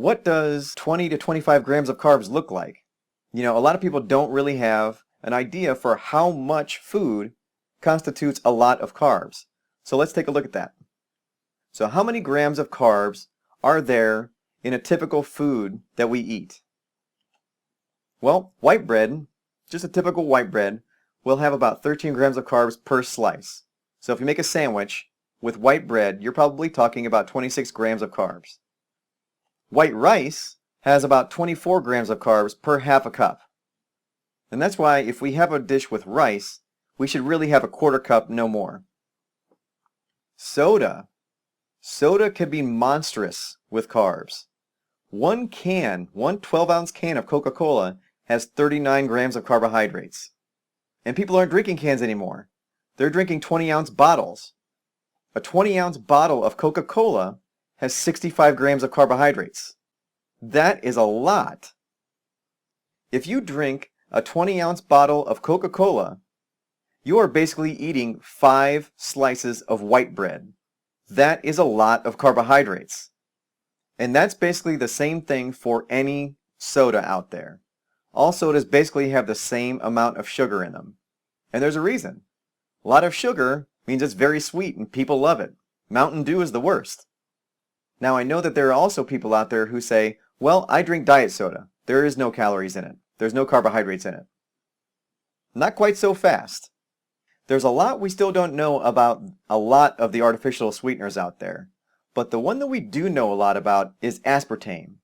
what does 20 to 25 grams of carbs look like? A lot of people don't really have an idea for how much food constitutes a lot of carbs. So let's take a look at that. So how many grams of carbs are there in a typical food that we eat? Well, white bread, just a typical white bread, will have about 13 grams of carbs per slice. So if you make a sandwich with white bread, you're probably talking about 26 grams of carbs. White rice has about 24 grams of carbs per half a cup. And that's why if we have a dish with rice, we should really have a quarter cup, no more. Soda. Soda can be monstrous with carbs. One 12-ounce can of Coca-Cola has 39 grams of carbohydrates. And people aren't drinking cans anymore. They're drinking 20-ounce bottles. A 20-ounce bottle of Coca-Cola has 65 grams of carbohydrates. That is a lot. If you drink a 20-ounce bottle of Coca-Cola, you are basically eating 5 slices of white bread. That is a lot of carbohydrates. And that's basically the same thing for any soda out there. All sodas basically have the same amount of sugar in them. And there's a reason. A lot of sugar means it's very sweet and people love it. Mountain Dew is the worst. Now I know that there are also people out there who say, well, I drink diet soda. There is no calories in it. There's no carbohydrates in it. Not quite so fast. There's a lot we still don't know about a lot of the artificial sweeteners out there. But the one that we do know a lot about is aspartame.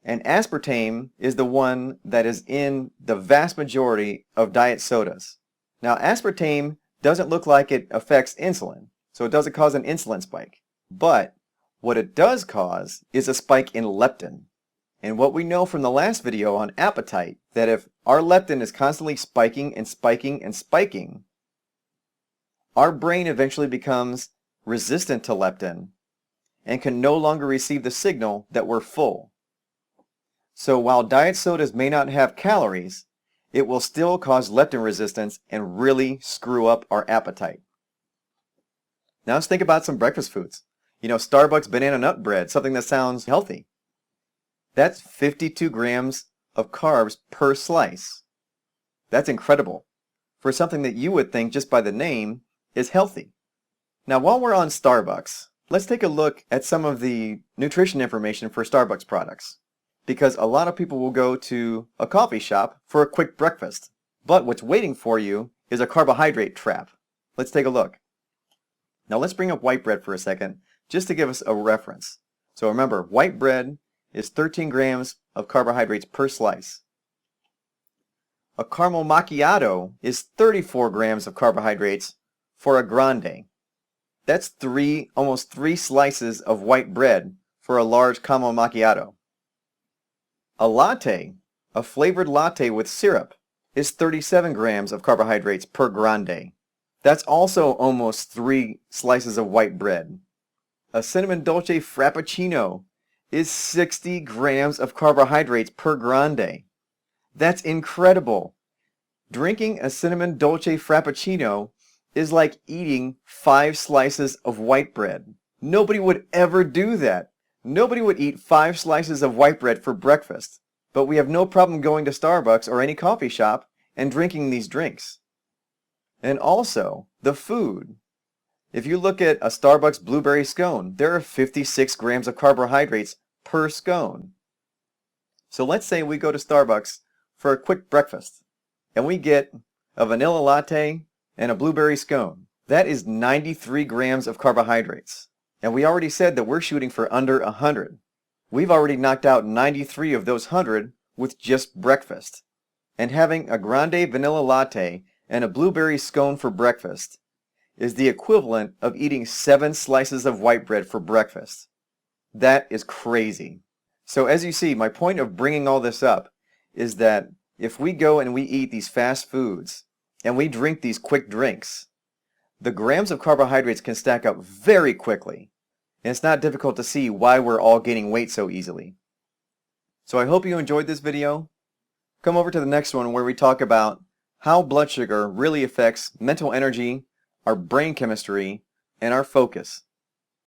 And aspartame is the one that is in the vast majority of diet sodas. Now aspartame doesn't look like it affects insulin, so it doesn't cause an insulin spike. But what it does cause is a spike in leptin. And what we know from the last video on appetite, that if our leptin is constantly spiking and spiking and spiking, our brain eventually becomes resistant to leptin and can no longer receive the signal that we're full. So while diet sodas may not have calories, it will still cause leptin resistance and really screw up our appetite. Now let's think about some breakfast foods. Starbucks banana nut bread, something that sounds healthy. That's 52 grams of carbs per slice. That's incredible for something that you would think just by the name is healthy. Now while we're on Starbucks, let's take a look at some of the nutrition information for Starbucks products. Because a lot of people will go to a coffee shop for a quick breakfast. But what's waiting for you is a carbohydrate trap. Let's take a look. Now let's bring up white bread for a second, just to give us a reference. So remember, white bread is 13 grams of carbohydrates per slice. A caramel macchiato is 34 grams of carbohydrates for a grande. That's almost 3 slices of white bread for a large caramel macchiato. A latte, a flavored latte with syrup, is 37 grams of carbohydrates per grande. That's also almost 3 slices of white bread. A cinnamon dolce frappuccino is 60 grams of carbohydrates per grande. That's incredible. Drinking a cinnamon dolce frappuccino is like eating 5 slices of white bread. Nobody would ever do that. Nobody would eat 5 slices of white bread for breakfast. But we have no problem going to Starbucks or any coffee shop and drinking these drinks. And also, the food. If you look at a Starbucks blueberry scone, there are 56 grams of carbohydrates per scone. So let's say we go to Starbucks for a quick breakfast, and we get a vanilla latte and a blueberry scone. That is 93 grams of carbohydrates. And we already said that we're shooting for under 100. We've already knocked out 93 of those 100 with just breakfast. And having a grande vanilla latte and a blueberry scone for breakfast is the equivalent of eating 7 slices of white bread for breakfast. That is crazy. So as you see, my point of bringing all this up is that if we go and we eat these fast foods and we drink these quick drinks, the grams of carbohydrates can stack up very quickly. And it's not difficult to see why we're all gaining weight so easily. So I hope you enjoyed this video. Come over to the next one where we talk about how blood sugar really affects mental energy, our brain chemistry, and our focus.